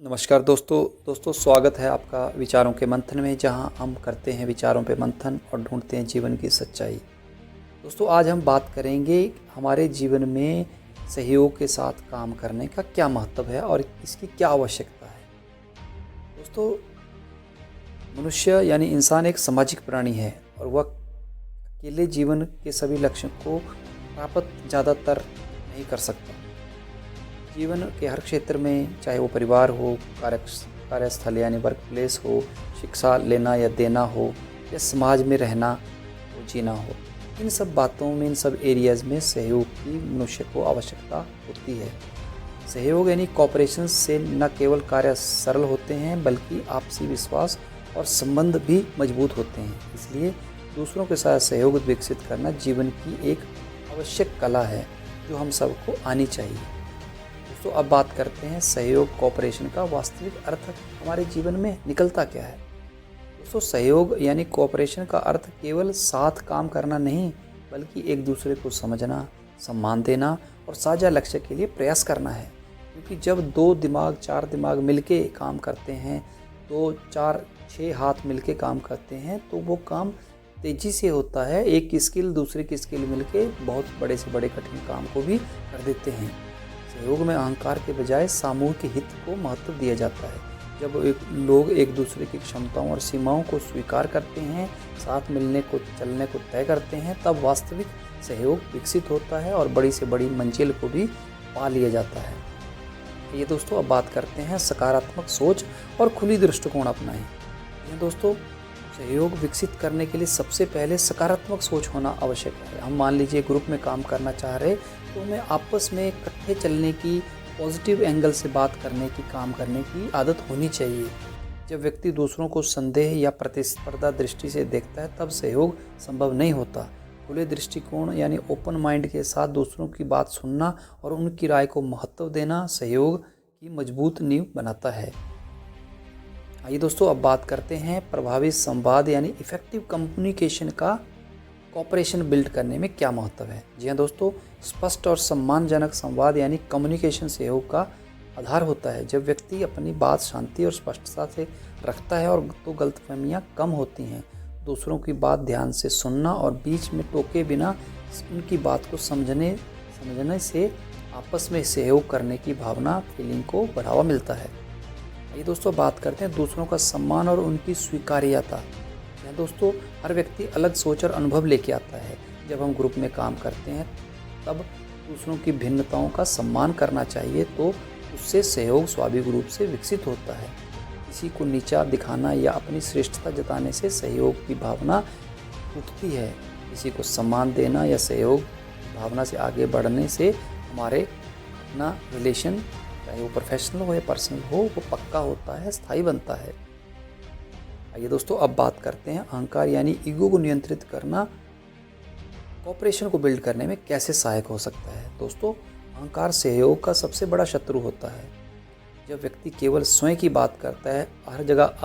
नमस्कार दोस्तों स्वागत है आपका विचारों के मंथन में, जहां हम करते हैं विचारों पे मंथन और ढूंढते हैं जीवन की सच्चाई। दोस्तों आज हम बात करेंगे हमारे जीवन में सहयोग के साथ काम करने का क्या महत्व है और इसकी क्या आवश्यकता है। दोस्तों मनुष्य यानी इंसान एक सामाजिक प्राणी है और वह अकेले जीवन के सभी लक्ष्यों को प्राप्त ज़्यादातर नहीं कर सकता। जीवन के हर क्षेत्र में, चाहे वो परिवार हो, कार्यस्थल यानी वर्क प्लेस हो, शिक्षा लेना या देना हो, या समाज में रहना हो, जीना हो, इन सब बातों में, इन सब एरियाज़ में सहयोग की मनुष्य को आवश्यकता होती है। सहयोग यानी कॉपरेशन से न केवल कार्य सरल होते हैं बल्कि आपसी विश्वास और संबंध भी मजबूत होते हैं। इसलिए दूसरों के साथ सहयोग विकसित करना जीवन की एक आवश्यक कला है जो हम सबको आनी चाहिए। तो अब बात करते हैं सहयोग कोऑपरेशन का वास्तविक अर्थ हमारे जीवन में निकलता क्या है। दोस्तों सहयोग यानी कोऑपरेशन का अर्थ केवल साथ काम करना नहीं बल्कि एक दूसरे को समझना, सम्मान देना और साझा लक्ष्य के लिए प्रयास करना है। क्योंकि जब 2 दिमाग 4 दिमाग मिलके काम करते हैं, 2 4 6 हाथ मिलके काम करते हैं तो वो काम तेज़ी से होता है। एक की स्किल दूसरे की स्किल मिलके बहुत बड़े से बड़े कठिन काम को भी कर देते हैं। सहयोग में अहंकार के बजाय सामूहिक हित को महत्व दिया जाता है। जब लोग एक दूसरे की क्षमताओं और सीमाओं को स्वीकार करते हैं, साथ मिलने को, चलने को तय करते हैं, तब वास्तविक सहयोग विकसित होता है और बड़ी से बड़ी मंजिल को भी पा लिया जाता है। ये दोस्तों अब बात करते हैं सकारात्मक सोच और खुली दृष्टिकोण अपनाएं। ये दोस्तों सहयोग विकसित करने के लिए सबसे पहले सकारात्मक सोच होना आवश्यक है। हम मान लीजिए ग्रुप में काम करना चाह रहे तो हमें आपस में इकट्ठे चलने की, पॉजिटिव एंगल से बात करने की, काम करने की आदत होनी चाहिए। जब व्यक्ति दूसरों को संदेह या प्रतिस्पर्धा दृष्टि से देखता है तब सहयोग संभव नहीं होता। खुले दृष्टिकोण यानी ओपन माइंड के साथ दूसरों की बात सुनना और उनकी राय को महत्व देना सहयोग की मजबूत नींव बनाता है। आइए दोस्तों अब बात करते हैं प्रभावी संवाद यानी इफ़ेक्टिव कम्युनिकेशन का कोऑपरेशन बिल्ड करने में क्या महत्व है। जी हाँ दोस्तों, स्पष्ट और सम्मानजनक संवाद यानी कम्युनिकेशन सहयोग का आधार होता है। जब व्यक्ति अपनी बात शांति और स्पष्टता से रखता है और तो गलतफहमियाँ कम होती हैं। दूसरों की बात ध्यान से सुनना और बीच में टोके बिना उनकी बात को समझने से आपस में सहयोग करने की भावना, फीलिंग को बढ़ावा मिलता है। ये दोस्तों बात करते हैं दूसरों का सम्मान और उनकी स्वीकार्यता। यह दोस्तों हर व्यक्ति अलग सोच और अनुभव लेके आता है। जब हम ग्रुप में काम करते हैं तब दूसरों की भिन्नताओं का सम्मान करना चाहिए, तो उससे सहयोग स्वाभाविक रूप से विकसित होता है। किसी को नीचा दिखाना या अपनी श्रेष्ठता जताने से सहयोग की भावना उठती है। किसी को सम्मान देना या सहयोग भावना से आगे बढ़ने से हमारे अपना रिलेशन, चाहे वो प्रोफेशनल हो या पर्सनल हो, वो पक्का होता है, स्थायी बनता है। आइए दोस्तों अब बात करते हैं अहंकार यानी ईगो को नियंत्रित करना कोऑपरेशन को बिल्ड करने में कैसे सहायक हो सकता है। दोस्तों अहंकार सहयोग का सबसे बड़ा शत्रु होता है। जब व्यक्ति केवल स्वयं की बात करता है, हर जगह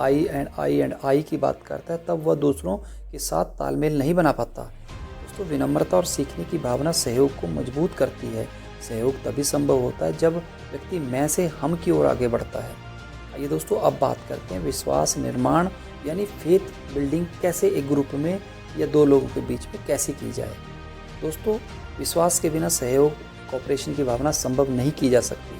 आई की बात करता है, तब वह दूसरों के साथ तालमेल नहीं बना पाता। दोस्तों विनम्रता और सीखने की भावना सहयोग को मजबूत करती है। सहयोग तभी संभव होता है जब व्यक्ति मैं से हम की ओर आगे बढ़ता है। आइए दोस्तों अब बात करते हैं विश्वास निर्माण यानी फेथ बिल्डिंग कैसे एक ग्रुप में या 2 लोगों के बीच में कैसे की जाए। दोस्तों विश्वास के बिना सहयोग, कोऑपरेशन की भावना संभव नहीं की जा सकती।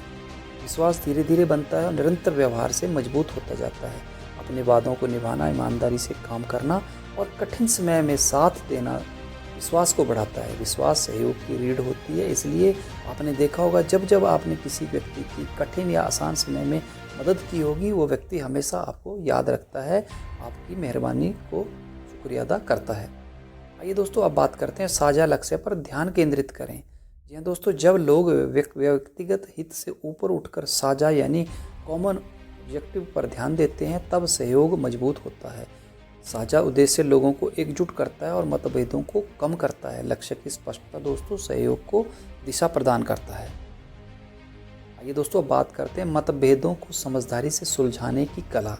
विश्वास धीरे धीरे बनता है और निरंतर व्यवहार से मजबूत होता जाता है। अपने वादों को निभाना, ईमानदारी से काम करना और कठिन समय में साथ देना विश्वास को बढ़ाता है। विश्वास सहयोग की रीढ़ होती है। इसलिए आपने देखा होगा जब जब आपने किसी व्यक्ति की कठिन या आसान समय में मदद की होगी, वो व्यक्ति हमेशा आपको याद रखता है, आपकी मेहरबानी को शुक्रिया अदा करता है। आइए दोस्तों अब बात करते हैं साझा लक्ष्य पर ध्यान केंद्रित करें। जी हाँ दोस्तों, जब लोग व्यक्तिगत हित से ऊपर उठकर साझा यानी कॉमन ऑब्जेक्टिव पर ध्यान देते हैं तब सहयोग मजबूत होता है। साझा उद्देश्य लोगों को एकजुट करता है और मतभेदों को कम करता है। लक्ष्य की स्पष्टता दोस्तों सहयोग को दिशा प्रदान करता है। आइए दोस्तों अब बात करते हैं मतभेदों को समझदारी से सुलझाने की कला।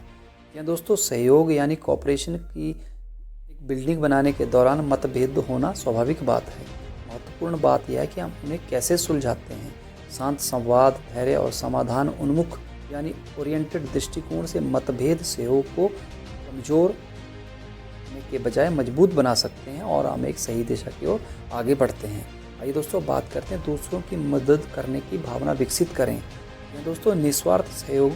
यह दोस्तों सहयोग यानी कोऑपरेशन की एक बिल्डिंग बनाने के दौरान मतभेद होना स्वाभाविक बात है। महत्वपूर्ण बात यह है कि हम उन्हें कैसे सुलझाते हैं। शांत संवाद, धैर्य और समाधान उन्मुख यानी ओरिएंटेड दृष्टिकोण से मतभेद सहयोग को कमज़ोर करने के बजाय मजबूत बना सकते हैं और हम एक सही दिशा की ओर आगे बढ़ते हैं। आइए दोस्तों बात करते हैं दूसरों की मदद करने की भावना विकसित करें। दोस्तों निस्वार्थ सहयोग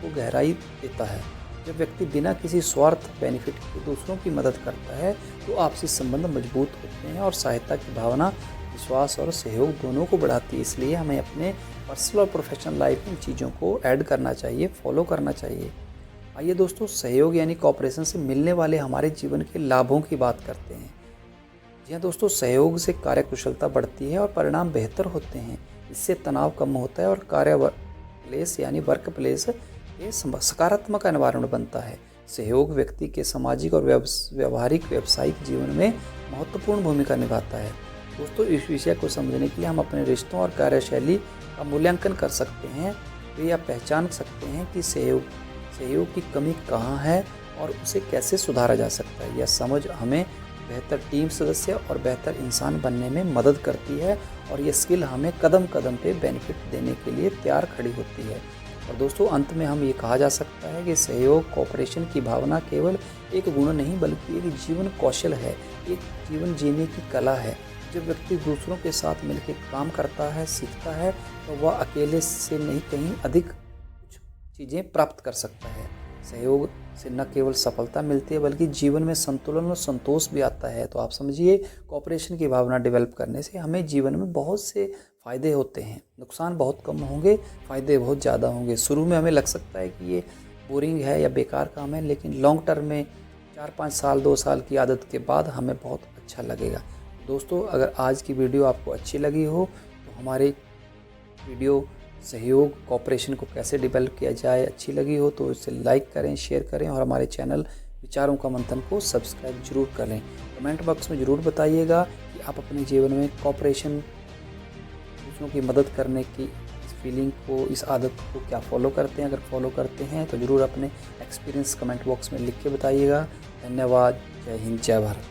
को गहराई देता है। जब व्यक्ति बिना किसी स्वार्थ बेनिफिट के दूसरों की मदद करता है तो आपसी संबंध मजबूत होते हैं और सहायता की भावना विश्वास और सहयोग दोनों को बढ़ाती है। इसलिए हमें अपने पर्सनल और प्रोफेशनल लाइफ में इन चीज़ों को ऐड करना चाहिए, फॉलो करना चाहिए। आइए दोस्तों सहयोग यानी कॉपरेशन से मिलने वाले हमारे जीवन के लाभों की बात करते हैं। जी हाँ दोस्तों, सहयोग से कार्यकुशलता बढ़ती है और परिणाम बेहतर होते हैं। इससे तनाव कम होता है और प्लेस यानी वर्क प्लेस ये सकारात्मक एनवायरनमेंट बनता है। सहयोग व्यक्ति के सामाजिक और व्यवहारिक व्यावसायिक जीवन में महत्वपूर्ण भूमिका निभाता है। दोस्तों इस विषय को समझने के लिए हम अपने रिश्तों और कार्यशैली का मूल्यांकन कर सकते हैं। तो यह पहचान सकते हैं कि सहयोग की कमी कहाँ है और उसे कैसे सुधारा जा सकता है। यह समझ हमें बेहतर टीम सदस्य और बेहतर इंसान बनने में मदद करती है और ये स्किल हमें कदम कदम पे बेनिफिट देने के लिए तैयार खड़ी होती है। और दोस्तों अंत में हम ये कहा जा सकता है कि सहयोग कोऑपरेशन की भावना केवल एक गुण नहीं बल्कि एक जीवन कौशल है, एक जीवन जीने की कला है। जब व्यक्ति दूसरों के साथ मिलकर काम करता है, सीखता है तो वह अकेले से नहीं कहीं अधिक कुछ चीज़ें प्राप्त कर सकता है। सहयोग से न केवल सफलता मिलती है बल्कि जीवन में संतुलन और संतोष भी आता है। तो आप समझिए कोऑपरेशन की भावना डेवलप करने से हमें जीवन में बहुत से फ़ायदे होते हैं। नुकसान बहुत कम होंगे, फ़ायदे बहुत ज़्यादा होंगे। शुरू में हमें लग सकता है कि ये बोरिंग है या बेकार काम है, लेकिन लॉन्ग टर्म में 4-5 साल 2 साल की आदत के बाद हमें बहुत अच्छा लगेगा। दोस्तों अगर आज की वीडियो आपको अच्छी लगी हो तो हमारे वीडियो सहयोग कोऑपरेशन को कैसे डेवलप किया जाए अच्छी लगी हो तो इसे लाइक करें, शेयर करें और हमारे चैनल विचारों का मंथन को सब्सक्राइब जरूर करें। कमेंट बॉक्स में ज़रूर बताइएगा कि आप अपने जीवन में कोऑपरेशन, दूसरों की मदद करने की इस फीलिंग को, इस आदत को क्या फॉलो करते हैं। अगर फॉलो करते हैं तो ज़रूर अपने एक्सपीरियंस कमेंट बॉक्स में लिख के बताइएगा। धन्यवाद। जय हिंद, जय भारत।